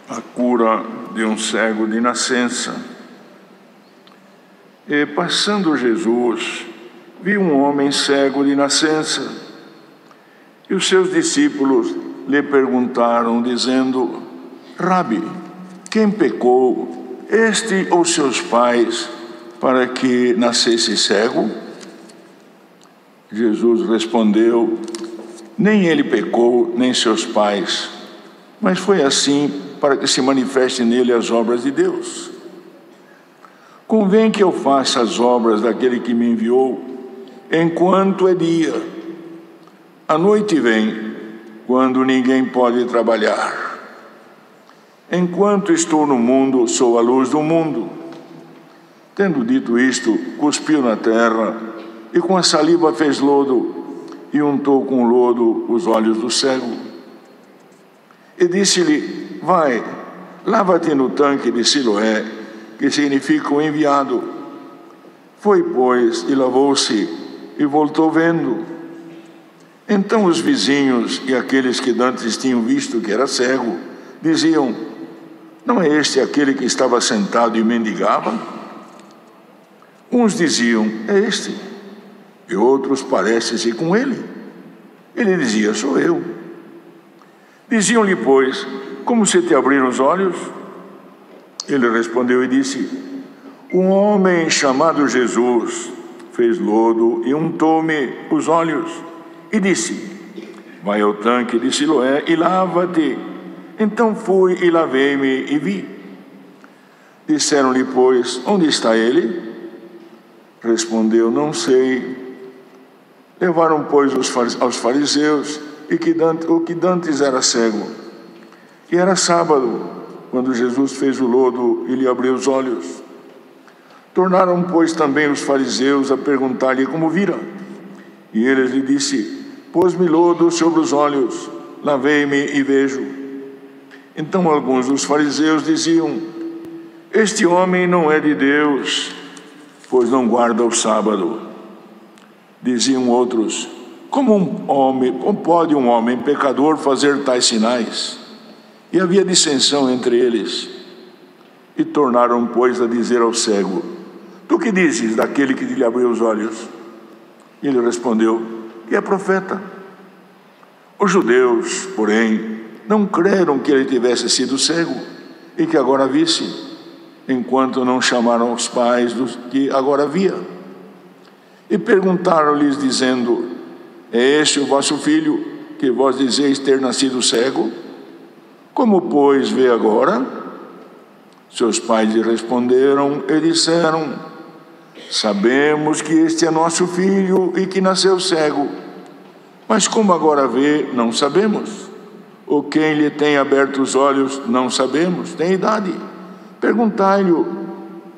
a cura de um cego de nascença. E passando Jesus, viu um homem cego de nascença. E os seus discípulos lhe perguntaram, dizendo: Rabi, quem pecou, este ou seus pais, para que nascesse cego? Jesus respondeu: nem ele pecou, nem seus pais, mas foi assim para que se manifeste nele as obras de Deus. Convém que eu faça as obras daquele que me enviou, enquanto é dia. A noite vem, quando ninguém pode trabalhar. Enquanto estou no mundo, sou a luz do mundo. Tendo dito isto, cuspiu na terra, e com a saliva fez lodo, e untou com lodo os olhos do cego. E disse-lhe: vai, lava-te no tanque de Siloé, que significa o enviado. Foi, pois, e lavou-se, e voltou vendo. Então os vizinhos e aqueles que dantes tinham visto que era cego, diziam: não é este aquele que estava sentado e mendigava? Uns diziam: é este. E outros: parece-se com ele. Ele dizia: sou eu. Diziam-lhe, pois: como se te abriram os olhos? Ele respondeu e disse: um homem chamado Jesus fez lodo e untou-me os olhos, e disse: vai ao tanque de Siloé e lava-te. Então fui e lavei-me e vi. Disseram-lhe, pois: onde está ele? Respondeu: não sei. Levaram, pois, aos fariseus, o que dantes era cego. E era sábado, quando Jesus fez o lodo e lhe abriu os olhos. Tornaram, pois, também os fariseus a perguntar-lhe como vira. E ele lhe disse: pôs-me lodo sobre os olhos, lavei-me e vejo. Então alguns dos fariseus diziam: este homem não é de Deus, pois não guarda o sábado. Diziam outros: como pode um homem pecador fazer tais sinais? E havia dissensão entre eles. E tornaram, pois, a dizer ao cego: tu que dizes daquele que lhe abriu os olhos? E ele respondeu: que é profeta. Os judeus, porém, não creram que ele tivesse sido cego e que agora visse, enquanto não chamaram os pais dos que agora via. E perguntaram-lhes, dizendo: é este o vosso filho, que vós dizeis ter nascido cego? Como, pois, vê agora? Seus pais lhe responderam e disseram: sabemos que este é nosso filho e que nasceu cego, mas como agora vê, não sabemos. Ou quem lhe tem aberto os olhos, não sabemos, tem idade. Perguntai-lhe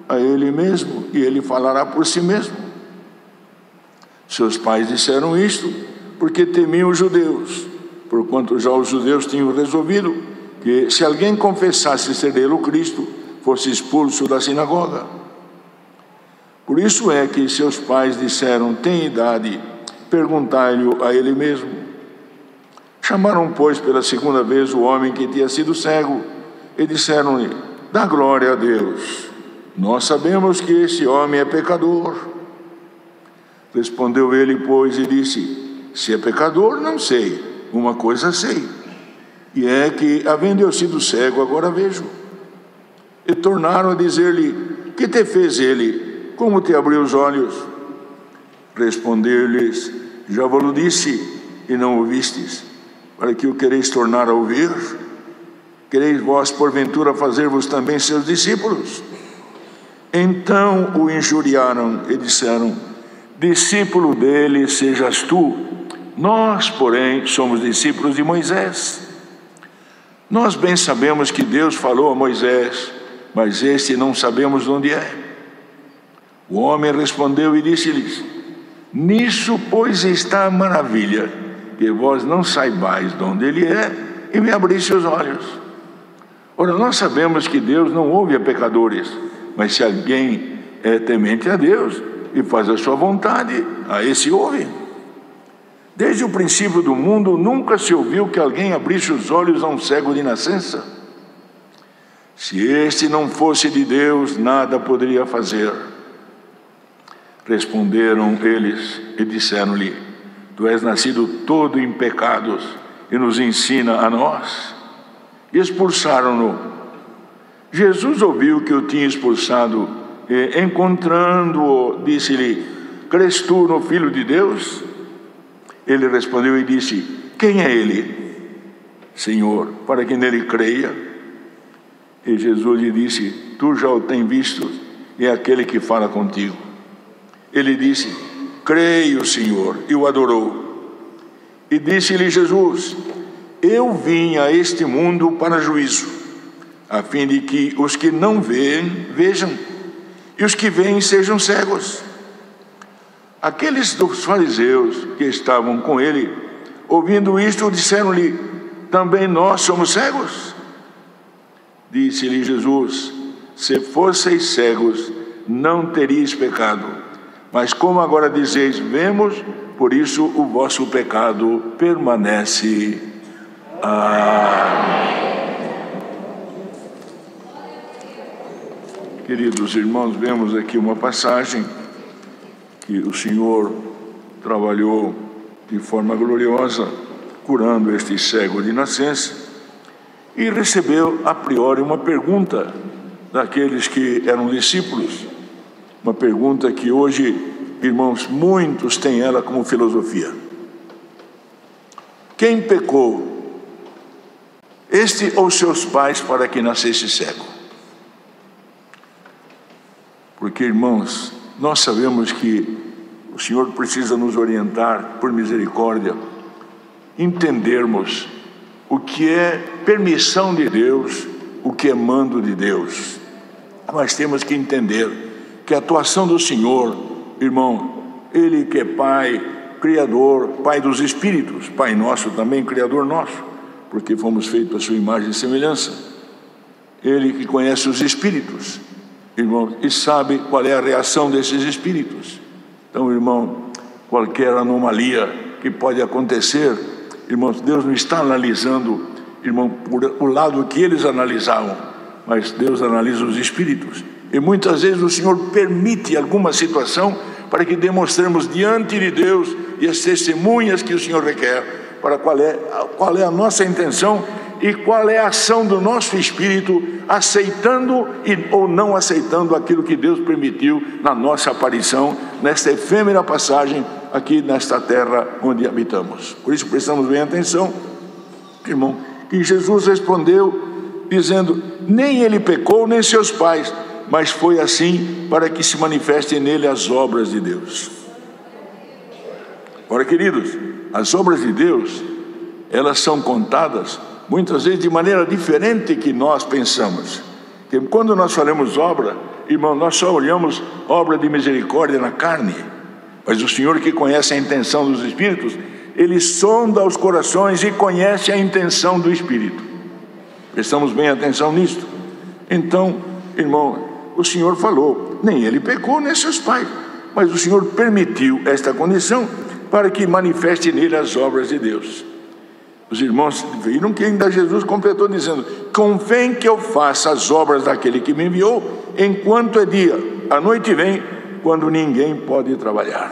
a ele mesmo, e ele falará por si mesmo. Seus pais disseram isto porque temiam os judeus, porquanto já os judeus tinham resolvido que, se alguém confessasse ser ele o Cristo, fosse expulso da sinagoga. Por isso é que seus pais disseram: tem idade, perguntai-lhe a ele mesmo. Chamaram, pois, pela segunda vez o homem que tinha sido cego, e disseram-lhe: dá glória a Deus, nós sabemos que esse homem é pecador. Respondeu ele, pois, e disse: se é pecador, não sei, uma coisa sei, e é que, havendo eu sido cego, agora vejo. E tornaram a dizer-lhe: que te fez ele? Como te abriu os olhos? Respondeu-lhes: já vos disse, e não ouvistes, para que o quereis tornar a ouvir? Quereis vós, porventura, fazer-vos também seus discípulos? Então o injuriaram e disseram: discípulo dele sejas tu, nós, porém, somos discípulos de Moisés. Nós bem sabemos que Deus falou a Moisés, mas este não sabemos onde é. O homem respondeu e disse-lhes: nisso, pois, está a maravilha, que vós não saibais de onde ele é, e me abrisse os olhos. Ora, nós sabemos que Deus não ouve a pecadores, mas se alguém é temente a Deus e faz a sua vontade, a esse ouve. Desde o princípio do mundo, nunca se ouviu que alguém abrisse os olhos a um cego de nascença. Se este não fosse de Deus, nada poderia fazer. Responderam eles e disseram-lhe: Tu és nascido todo em pecados e nos ensina a nós. E expulsaram-no. Jesus ouviu que o tinha expulsado e, encontrando-o, disse-lhe: Crês tu no Filho de Deus? Ele respondeu e disse: Quem é ele, Senhor, para que nele creia? E Jesus lhe disse: Tu já o tens visto, e é aquele que fala contigo. Ele disse: Creio, Senhor, e o adorou. E disse-lhe Jesus: Eu vim a este mundo para juízo, a fim de que os que não veem, vejam, e os que veem sejam cegos. Aqueles dos fariseus que estavam com ele, ouvindo isto, disseram-lhe: Também nós somos cegos? Disse-lhe Jesus: Se fosseis cegos, não teríeis pecado. Mas como agora dizeis, vemos, por isso o vosso pecado permanece. Queridos irmãos, vemos aqui uma passagem que o Senhor trabalhou de forma gloriosa, curando este cego de nascença, e recebeu a priori uma pergunta daqueles que eram discípulos, uma pergunta que hoje, irmãos, muitos têm ela como filosofia: quem pecou, este ou seus pais, para que nascesse cego? Porque, irmãos, nós sabemos que o Senhor precisa nos orientar, por misericórdia, entendermos o que é permissão de Deus, o que é mando de Deus. Mas temos que entender que a atuação do Senhor, irmão, Ele que é Pai, Criador, Pai dos Espíritos, Pai nosso também, Criador nosso, porque fomos feitos à sua imagem e semelhança. Ele que conhece os Espíritos, irmão, e sabe qual é a reação desses Espíritos. Então, irmão, qualquer anomalia que pode acontecer, irmãos, Deus não está analisando, irmão, por o lado que eles analisavam, mas Deus analisa os Espíritos. E muitas vezes o Senhor permite alguma situação para que demonstremos diante de Deus e as testemunhas que o Senhor requer, para qual é a nossa intenção e qual é a ação do nosso espírito, aceitando ou não aceitando aquilo que Deus permitiu na nossa aparição, nesta efêmera passagem aqui nesta terra onde habitamos. Por isso prestamos bem atenção, irmão, que Jesus respondeu dizendo: nem ele pecou, nem seus pais, mas foi assim para que se manifestem nele as obras de Deus. Ora, queridos, as obras de Deus, elas são contadas muitas vezes de maneira diferente que nós pensamos. Porque quando nós falamos obra, irmão, nós só olhamos obra de misericórdia na carne, mas o Senhor, que conhece a intenção dos Espíritos, Ele sonda os corações e conhece a intenção do Espírito. Prestamos bem atenção nisto. Então, irmão, o Senhor falou: nem ele pecou, nem seus pais, mas o Senhor permitiu esta condição para que manifeste nele as obras de Deus. Os irmãos viram que ainda Jesus completou dizendo: convém que eu faça as obras daquele que me enviou enquanto é dia. A noite vem, quando ninguém pode trabalhar.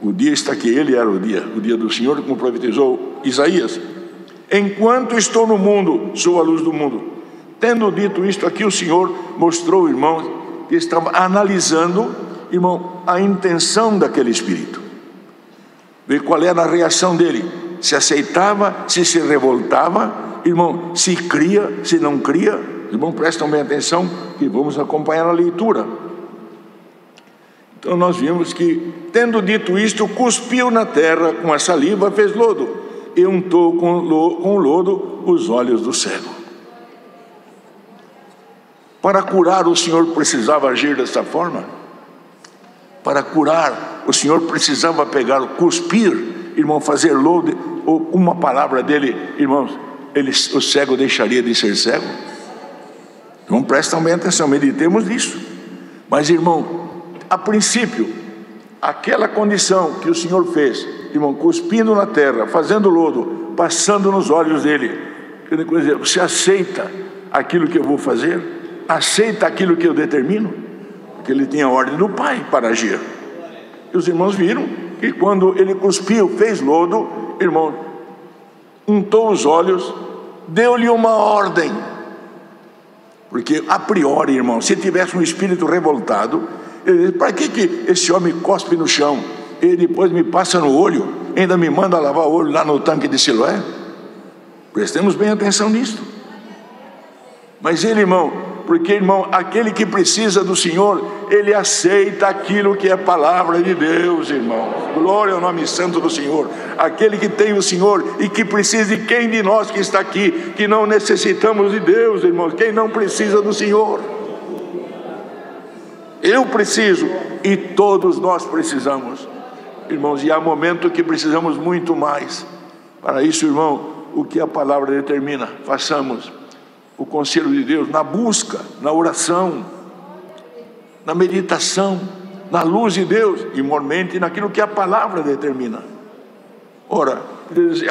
O dia está aqui, ele era o dia do Senhor, como profetizou Isaías: enquanto estou no mundo, sou a luz do mundo. Tendo dito isto aqui, o Senhor mostrou, irmão, que estava analisando, irmão, a intenção daquele espírito, ver qual era a reação dele, se aceitava, se revoltava, irmão, se cria, se não cria. Irmão, prestam bem atenção que vamos acompanhar a leitura. Então nós vimos que, tendo dito isto, cuspiu na terra com a saliva, fez lodo e untou com o lodo os olhos do cego. Para curar, o Senhor precisava agir dessa forma. Para curar, o Senhor precisava pegar, cuspir, irmão, fazer lodo, ou uma palavra dele, irmãos, o cego deixaria de ser cego? Então prestam bem atenção, meditemos nisso. Mas, irmão, a princípio, aquela condição que o Senhor fez, irmão, cuspindo na terra, fazendo lodo, passando nos olhos dele, quer dizer, você aceita aquilo que eu vou fazer? Aceita aquilo que eu determino? Porque ele tinha a ordem do Pai para agir. E os irmãos viram que quando ele cuspiu, fez lodo, irmão, untou os olhos, deu-lhe uma ordem. Porque a priori, irmão, se tivesse um espírito revoltado, ele diz: para que esse homem cospe no chão? Ele depois me passa no olho, ainda me manda lavar o olho lá no tanque de Siloé? Prestemos bem atenção nisso. Mas ele, irmão, porque, irmão, aquele que precisa do Senhor, ele aceita aquilo que é palavra de Deus, irmão. Glória ao nome santo do Senhor. Aquele que tem o Senhor e que precisa de quem de nós que está aqui, que não necessitamos de Deus, irmãos? Quem não precisa do Senhor? Eu preciso e todos nós precisamos, irmãos, e há momento que precisamos muito mais. Para isso, irmão, o que a palavra determina, façamos o conselho de Deus na busca, na oração, na meditação, na luz de Deus, e mormente naquilo que a palavra determina. Ora,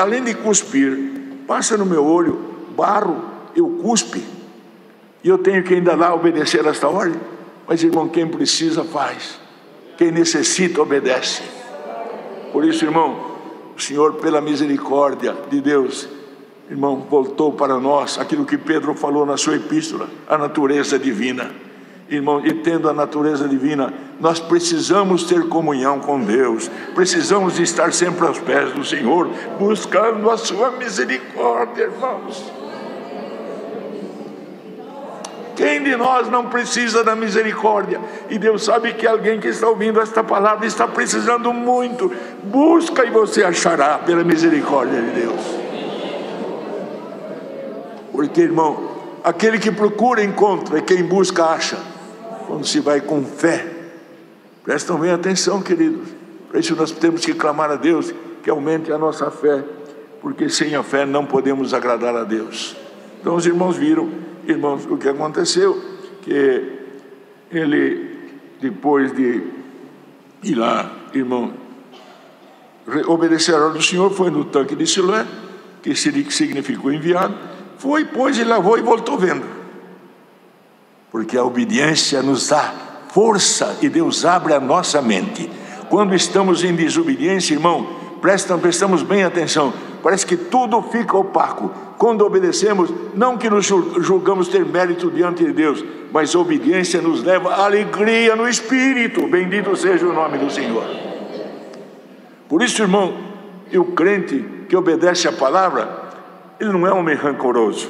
além de cuspir, passa no meu olho barro, eu cuspe, e eu tenho que ainda lá obedecer a esta ordem? Mas, irmão, quem precisa faz, quem necessita obedece. Por isso, irmão, o Senhor, pela misericórdia de Deus, irmão, voltou para nós aquilo que Pedro falou na sua epístola, a natureza divina. Irmão, e tendo a natureza divina, nós precisamos ter comunhão com Deus, precisamos estar sempre aos pés do Senhor, buscando a sua misericórdia, irmãos. Quem de nós não precisa da misericórdia? E Deus sabe que alguém que está ouvindo esta palavra está precisando muito. Busca e você achará pela misericórdia de Deus. Porque, irmão, aquele que procura encontra, e quem busca acha, quando se vai com fé. Prestam bem atenção, queridos. Por isso nós temos que clamar a Deus que aumente a nossa fé, porque sem a fé não podemos agradar a Deus. Então os irmãos viram, irmãos, o que aconteceu, que ele, depois de ir lá, irmão, obedecer a ordem do Senhor, foi no tanque de Siloé, que significou enviado, foi, pôs e lavou e voltou vendo. Porque a obediência nos dá força e Deus abre a nossa mente. Quando estamos em desobediência, irmão, prestamos bem atenção, parece que tudo fica opaco. Quando obedecemos, não que nos julgamos ter mérito diante de Deus, mas a obediência nos leva à alegria no Espírito. Bendito seja o nome do Senhor. Por isso, irmão, o crente que obedece a palavra, ele não é um homem rancoroso.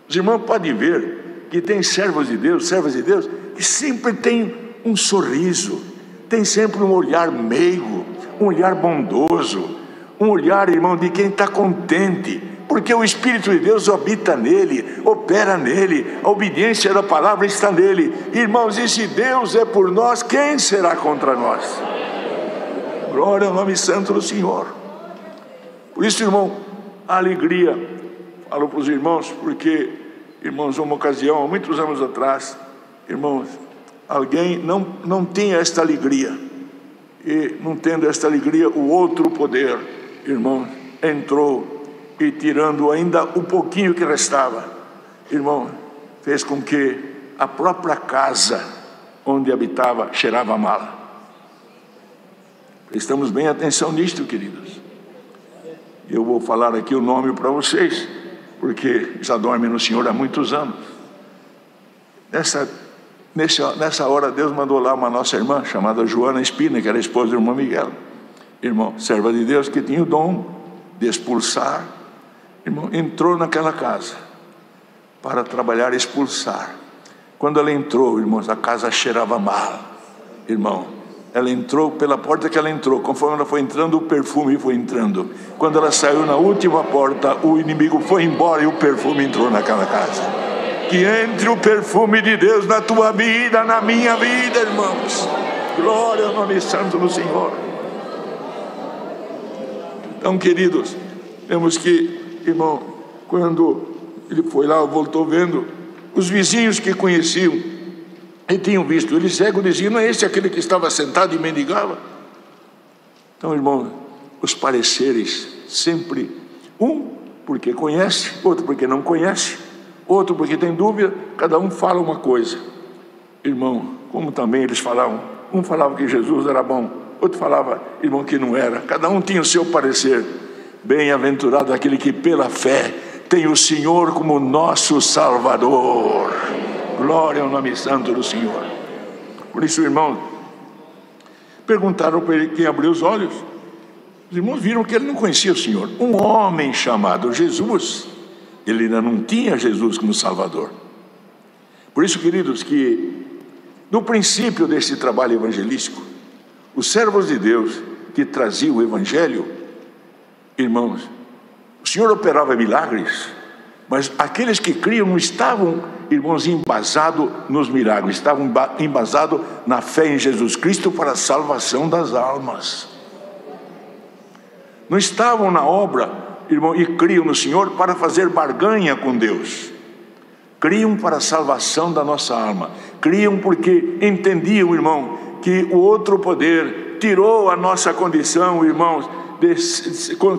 Os irmãos podem ver que tem servos de Deus, servas de Deus, que sempre tem um sorriso, tem sempre um olhar meigo, um olhar bondoso, um olhar, irmão, de quem está contente, porque o Espírito de Deus habita nele, opera nele, a obediência da palavra está nele. Irmãos, e se Deus é por nós, quem será contra nós? Glória ao nome santo do Senhor. Por isso, irmão, a alegria, falo para os irmãos, porque, irmãos, uma ocasião, há muitos anos atrás, irmãos, alguém não tinha esta alegria, e não tendo esta alegria, o outro poder, irmão, entrou e tirando ainda o pouquinho que restava, irmão, fez com que a própria casa onde habitava cheirava mal. Prestamos bem atenção nisto, queridos. Eu vou falar aqui o nome para vocês, porque já dorme no Senhor há muitos anos. Nessa hora Deus mandou lá uma nossa irmã chamada Joana Espina, que era esposa do irmão Miguel, irmão, serva de Deus, que tinha o dom de expulsar. Irmão, entrou naquela casa para trabalhar e expulsar. Quando ela entrou, irmãos, a casa cheirava mal, irmão. Ela entrou pela porta que ela entrou, conforme ela foi entrando, o perfume foi entrando. Quando ela saiu na última porta, o inimigo foi embora e o perfume entrou naquela casa. Que entre o perfume de Deus na tua vida, na minha vida, irmãos. Glória ao nome santo do Senhor. Então, queridos, temos que, irmão, quando ele foi lá, voltou vendo, os vizinhos que conheciam e tinham visto ele cego, diziam: não é esse aquele que estava sentado e mendigava? Então, irmão, os pareceres sempre, um porque conhece, outro porque não conhece, outro porque tem dúvida, cada um fala uma coisa. Irmão, como também eles falavam, um falava que Jesus era bom, outro falava, irmão, que não era. Cada um tinha o seu parecer. Bem-aventurado aquele que pela fé tem o Senhor como nosso Salvador. Glória ao nome santo do Senhor. Por isso, irmão, perguntaram para ele quem abriu os olhos. Os irmãos viram que ele não conhecia o Senhor. Um homem chamado Jesus, ele ainda não tinha Jesus como Salvador. Por isso, queridos, que no princípio desse trabalho evangelístico, os servos de Deus que traziam o Evangelho, irmãos, o Senhor operava milagres, mas aqueles que criam não estavam, irmãos, embasados nos milagres, estavam embasados na fé em Jesus Cristo para a salvação das almas. Não estavam na obra, irmão, e criam no Senhor para fazer barganha com Deus. Criam para a salvação da nossa alma. Criam porque entendiam, irmão, que o outro poder tirou a nossa condição, irmãos,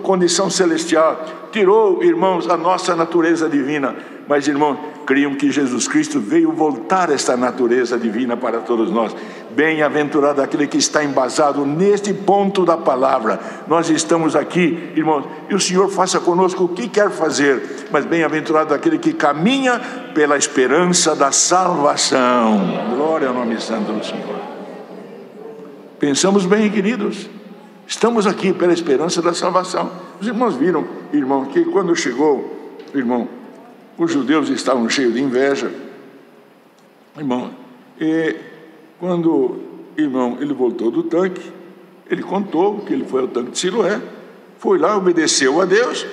condição celestial, tirou, irmãos, a nossa natureza divina. Mas, irmãos, criam que Jesus Cristo veio voltar esta natureza divina para todos nós. Bem-aventurado aquele que está embasado neste ponto da palavra. Nós estamos aqui, irmãos, e o Senhor faça conosco o que quer fazer, mas bem-aventurado aquele que caminha pela esperança da salvação. Glória ao nome santo do Senhor. Pensamos bem, queridos, estamos aqui pela esperança da salvação. Os irmãos viram, irmão, que quando chegou, irmão, os judeus estavam cheios de inveja, irmão, e quando, irmão, ele voltou do tanque, ele contou que ele foi ao tanque de Siloé, foi lá, obedeceu a Deus,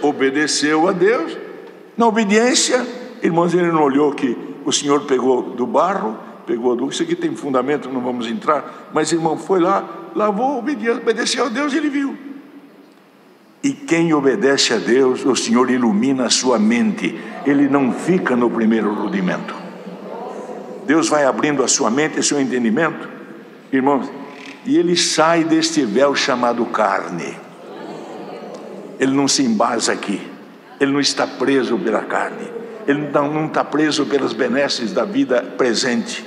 na obediência, irmãos, ele não olhou que o Senhor pegou do barro, isso aqui tem fundamento, não vamos entrar, mas, irmão, foi lá, lavou, obedeceu a Deus, ele viu. E quem obedece a Deus, o Senhor ilumina a sua mente, ele não fica no primeiro rudimento. Deus vai abrindo a sua mente e seu entendimento, irmãos, e ele sai deste véu chamado carne. Ele não se embasa aqui, ele não está preso pela carne, ele não está preso pelas benesses da vida presente,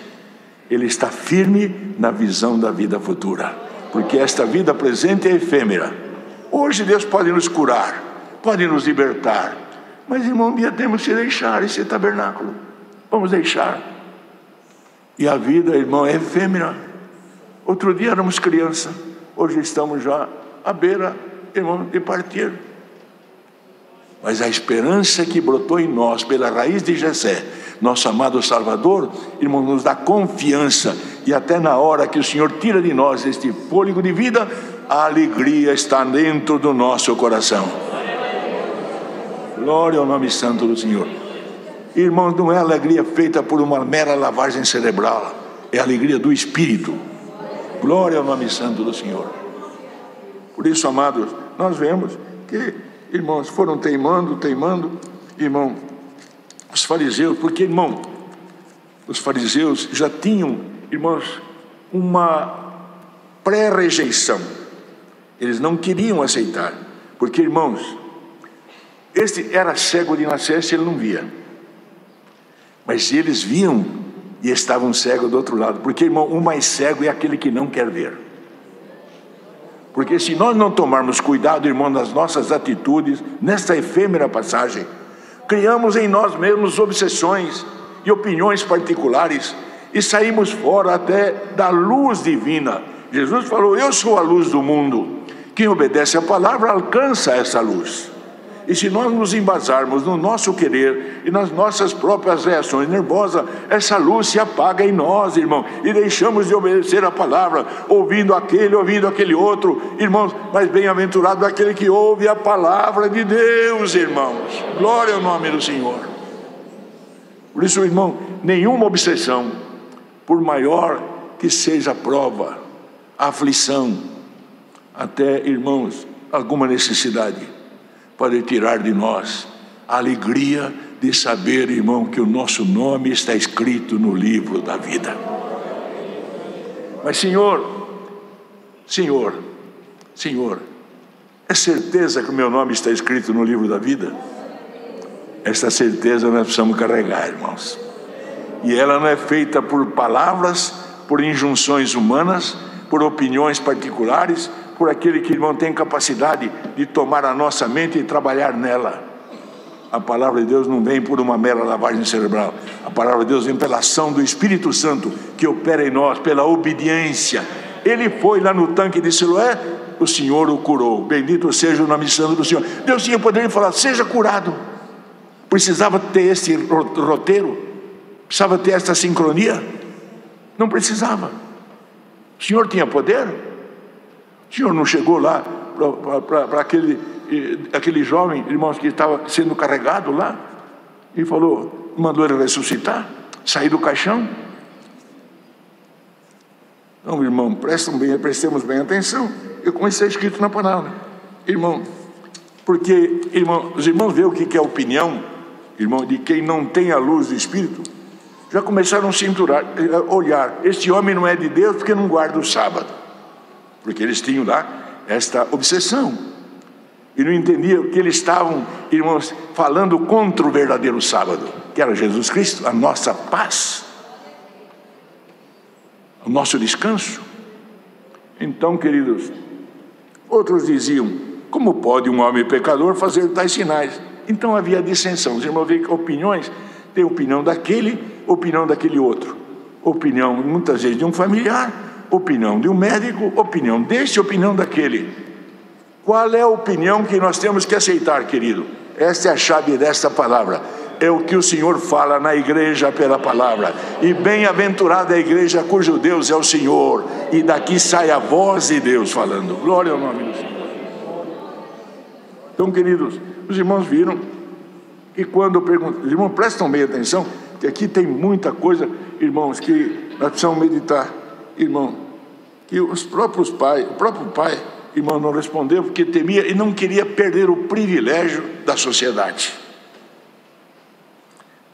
ele está firme na visão da vida futura, porque esta vida presente é efêmera. Hoje Deus pode nos curar, pode nos libertar, mas, irmão, um dia temos que deixar esse tabernáculo, vamos deixar. E a vida, irmão, é efêmera. Outro dia éramos criança, hoje estamos já à beira, irmão, de partir. Mas a esperança que brotou em nós pela raiz de Jessé, nosso amado Salvador, irmão, nos dá confiança, e até na hora que o Senhor tira de nós este fôlego de vida, a alegria está dentro do nosso coração. Glória ao nome santo do Senhor. Irmãos, não é alegria feita por uma mera lavagem cerebral, é a alegria do Espírito. Glória ao nome santo do Senhor. Por isso, amados, nós vemos que, irmãos, foram teimando, irmão, os fariseus, porque, irmão, os fariseus já tinham, irmãos, uma pré-rejeição. Eles não queriam aceitar, porque, irmãos, este era cego de nascença, ele não via, mas eles viam e estavam cegos do outro lado, porque, irmão, o mais cego é aquele que não quer ver. Porque se nós não tomarmos cuidado, irmão, nas nossas atitudes, nesta efêmera passagem, criamos em nós mesmos obsessões e opiniões particulares e saímos fora até da luz divina. Jesus falou: eu sou a luz do mundo. Quem obedece à palavra alcança essa luz. E se nós nos embasarmos no nosso querer e nas nossas próprias reações nervosas, essa luz se apaga em nós, irmão, e deixamos de obedecer a palavra, ouvindo aquele outro, irmãos. Mas bem-aventurado aquele que ouve a palavra de Deus, irmãos. Glória ao nome do Senhor. Por isso, irmão, nenhuma obsessão, por maior que seja a prova, a aflição, até, irmãos, alguma necessidade, pode tirar de nós a alegria de saber, irmão, que o nosso nome está escrito no livro da vida. Mas, Senhor, é certeza que o meu nome está escrito no livro da vida? Essa certeza nós precisamos carregar, irmãos. E ela não é feita por palavras, por injunções humanas, por opiniões particulares, por aquele que, irmão, tem capacidade de tomar a nossa mente e trabalhar nela. A palavra de Deus não vem por uma mera lavagem cerebral. A palavra de Deus vem pela ação do Espírito Santo que opera em nós, pela obediência. Ele foi lá no tanque de Siloé, o Senhor o curou. Bendito seja o nome santo do Senhor. Deus tinha poder de falar: seja curado. Precisava ter esse roteiro? Precisava ter essa sincronia? Não precisava. O Senhor tinha poder? O Senhor não chegou lá para aquele jovem, irmãos, que estava sendo carregado lá, e falou, mandou ele ressuscitar, sair do caixão? Então, irmão, prestemos bem atenção. Como isso é escrito na palavra, irmão, porque, irmão, os irmãos veem o que é a opinião, irmão, de quem não tem a luz do Espírito. Já começaram a cinturar, olhar, este homem não é de Deus porque não guarda o sábado, porque eles tinham lá esta obsessão, e não entendiam que eles estavam, irmãos, falando contra o verdadeiro sábado, que era Jesus Cristo, a nossa paz, o nosso descanso. Então, queridos, outros diziam, como pode um homem pecador fazer tais sinais? Então havia dissensão. Os irmãos veem que opiniões, tem opinião daquele, opinião daquele outro, opinião muitas vezes de um familiar, opinião de um médico, opinião deste, opinião daquele. Qual é a opinião que nós temos que aceitar, querido? Esta é a chave desta palavra. É o que o Senhor fala na igreja pela palavra. E bem-aventurada a igreja cujo Deus é o Senhor. E daqui sai a voz de Deus falando. Glória ao nome do Senhor. Então, queridos, os irmãos viram que quando eu pergunto, os irmãos prestam bem atenção, que aqui tem muita coisa, irmãos, que nós precisamos meditar. Irmão, que o próprio pai, irmão, não respondeu porque temia e não queria perder o privilégio da sociedade.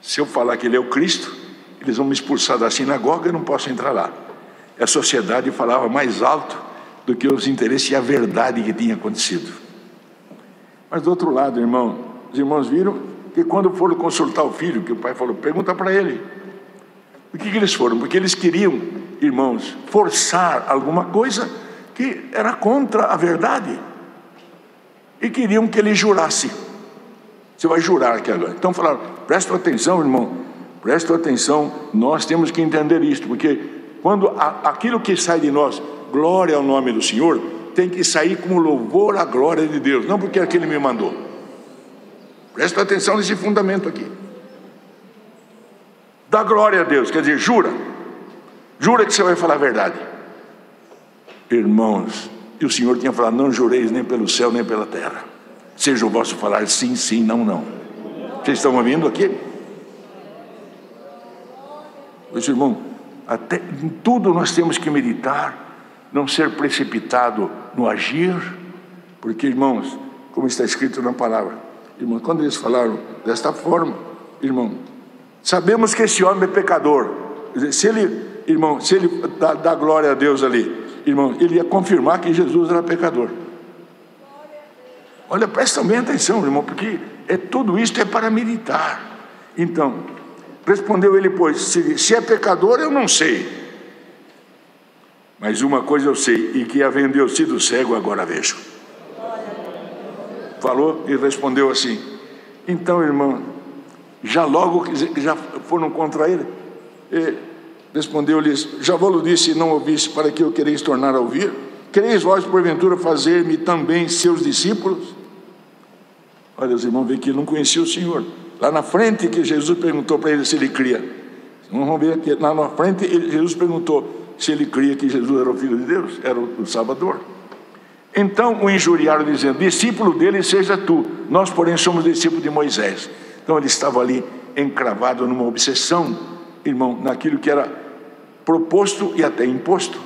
Se eu falar que ele é o Cristo, eles vão me expulsar da sinagoga, eu não posso entrar lá. A sociedade falava mais alto do que os interesses e a verdade que tinha acontecido. Mas do outro lado, irmão, os irmãos viram que quando foram consultar o filho, que o pai falou, pergunta para ele. Por que eles foram? Porque eles queriam, irmãos, forçar alguma coisa que era contra a verdade. E queriam que ele jurasse. Você vai jurar aqui agora. Então falaram, presta atenção, irmão, presta atenção, nós temos que entender isto, porque quando aquilo que sai de nós, glória ao nome do Senhor, tem que sair como louvor à glória de Deus, não porque é que ele me mandou. Presta atenção nesse fundamento aqui. Dá glória a Deus, quer dizer, jura que você vai falar a verdade. Irmãos, e o Senhor tinha falado, não jureis nem pelo céu nem pela terra, seja o vosso falar sim, sim, não, não. Vocês estão ouvindo aqui? Pois, irmão, até em tudo nós temos que meditar, não ser precipitado no agir, porque, irmãos, como está escrito na palavra, irmão, quando eles falaram desta forma, irmão, sabemos que esse homem é pecador. Se ele, irmão, se ele dá glória a Deus ali, irmão, ele ia confirmar que Jesus era pecador. Olha, prestam bem atenção, irmão, porque tudo isto é para meditar. Então, respondeu ele, pois, se é pecador, eu não sei. Mas uma coisa eu sei, e que havendo eu sido cego, agora vejo. Falou e respondeu assim. Então, irmão, já foram contra ele. Respondeu-lhes, já vos disse e não ouviste, para que eu quereis tornar a ouvir? Quereis vós, porventura, fazer-me também seus discípulos? Olha, os irmãos veem que ele não conhecia o Senhor. Lá na frente que Jesus perguntou para ele se ele cria. Vamos ver aqui, lá na frente Jesus perguntou se ele cria que Jesus era o Filho de Deus, era o Salvador. Então o injuriaram dizendo, discípulo dele seja tu, nós porém somos discípulos de Moisés. Então ele estava ali encravado numa obsessão, irmão, naquilo que era proposto e até imposto.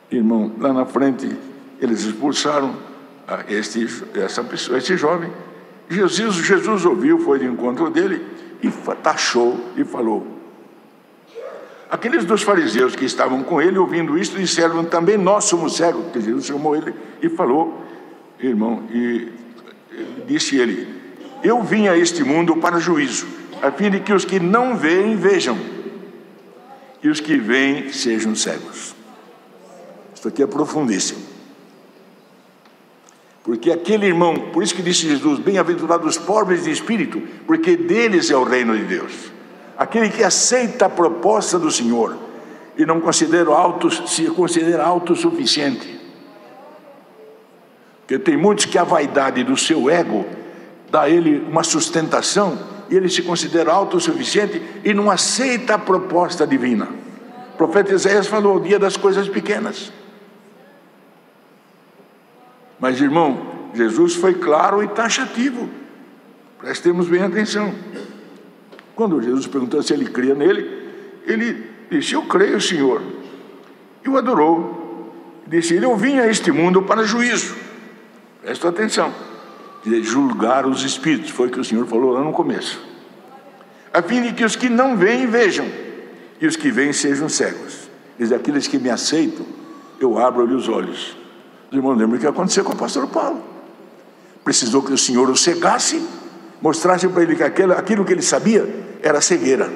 Irmão, lá na frente eles expulsaram essa pessoa, esse jovem. Jesus ouviu, foi de encontro dele e taxou e falou. Aqueles dos fariseus que estavam com ele, ouvindo isto, disseram, também nós somos cegos, porque Jesus chamou ele e falou, irmão, e disse ele, eu vim a este mundo para juízo, a fim de que os que não veem, vejam, e os que veem sejam cegos. Isso aqui é profundíssimo. Porque aquele irmão, por isso que disse Jesus, bem-aventurados os pobres de espírito, porque deles é o reino de Deus. Aquele que aceita a proposta do Senhor e não se considera autossuficiente. Porque tem muitos que a vaidade do seu ego dá a ele uma sustentação, e ele se considera autossuficiente e não aceita a proposta divina. O profeta Isaías falou, o dia das coisas pequenas. Mas, irmão, Jesus foi claro e taxativo. Prestemos bem atenção. Quando Jesus perguntou se ele cria nele, ele disse, eu creio, Senhor. E o adorou. Disse, eu vim a este mundo para juízo. Presta atenção. De julgar os espíritos. Foi o que o Senhor falou lá no começo. A fim de que os que não veem, vejam. E os que veem sejam cegos. Diz, aqueles que me aceitam, eu abro-lhe os olhos. Os irmãos lembram o que aconteceu com o pastor Paulo. Precisou que o Senhor o cegasse, mostrasse para ele que aquilo que ele sabia era cegueira.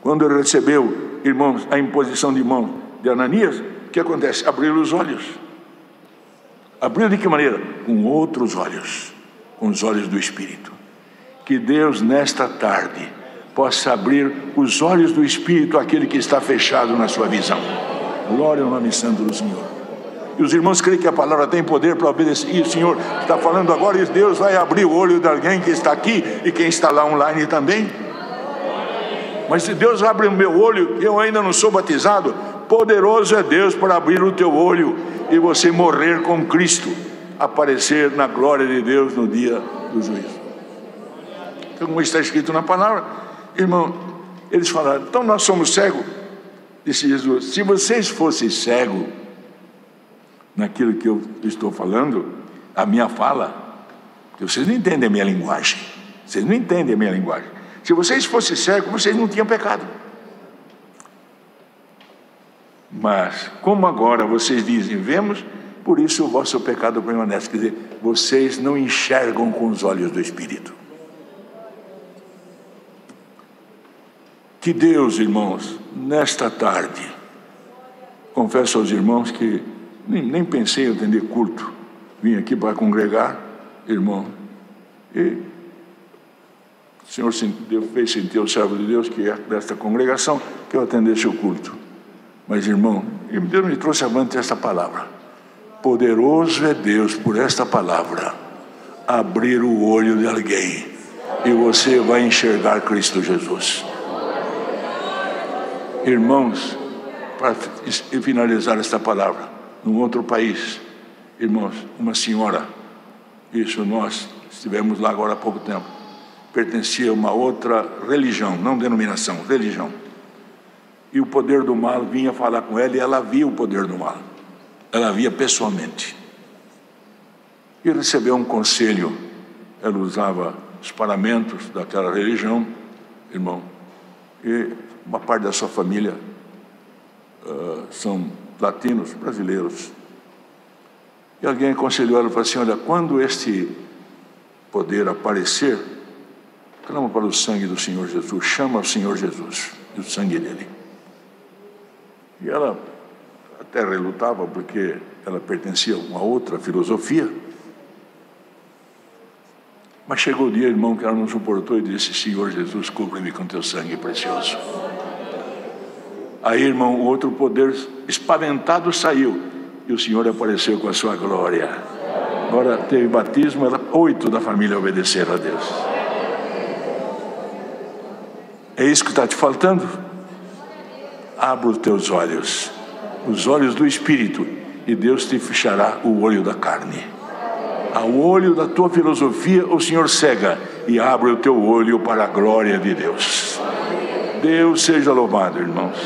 Quando ele recebeu, irmãos, a imposição de mão de Ananias, o que acontece? Abriu os olhos. Abriu de que maneira? Com outros olhos, com os olhos do Espírito. Que Deus, nesta tarde, possa abrir os olhos do Espírito àquele que está fechado na sua visão. Glória ao nome santo do Senhor. E os irmãos creem que a palavra tem poder para obedecer. E o Senhor está falando agora, e Deus vai abrir o olho de alguém que está aqui e quem está lá online também. Mas se Deus abre o meu olho, eu ainda não sou batizado, poderoso é Deus para abrir o teu olho e você morrer com Cristo, aparecer na glória de Deus no dia do juízo. Então, como está escrito na palavra, irmão, eles falaram, então nós somos cegos. Disse Jesus, se vocês fossem cegos naquilo que eu estou falando, a minha fala, porque vocês não entendem a minha linguagem, vocês não entendem a minha linguagem. Se vocês fossem cegos, vocês não tinham pecado. Mas, como agora vocês dizem, vemos, por isso o vosso pecado permanece. Quer dizer, vocês não enxergam com os olhos do Espírito. Que Deus, irmãos, nesta tarde, confesso aos irmãos que nem pensei em atender culto. Vim aqui para congregar, irmão. E o Senhor fez sentir o servo de Deus, que é desta congregação, que eu atendesse o culto. Mas, irmão, Deus me trouxe avante esta palavra. Poderoso é Deus, por esta palavra, abrir o olho de alguém. E você vai enxergar Cristo Jesus. Irmãos, para finalizar esta palavra, num outro país, irmãos, uma senhora, isso nós estivemos lá agora há pouco tempo, pertencia a uma outra religião, não denominação, religião, e o poder do mal vinha falar com ela, e ela via o poder do mal, ela via pessoalmente, e recebeu um conselho. Ela usava os paramentos daquela religião, irmão, e uma parte da sua família são latinos, brasileiros. E alguém aconselhou ela e falou assim, olha, quando este poder aparecer, clama para o sangue do Senhor Jesus, chama o Senhor Jesus e o sangue dele. E ela até relutava, porque ela pertencia a uma outra filosofia. Mas chegou o dia, irmão, que ela não suportou e disse, Senhor Jesus, cubra-me com teu sangue precioso. Aí, irmão, o outro poder espaventado saiu e o Senhor apareceu com a sua glória. Agora teve batismo, 8 da família obedeceram a Deus. É isso que está te faltando? Abra os teus olhos, os olhos do Espírito, e Deus te fechará o olho da carne. Ao olho da tua filosofia o Senhor cega e abre o teu olho para a glória de Deus. Deus seja louvado, irmãos.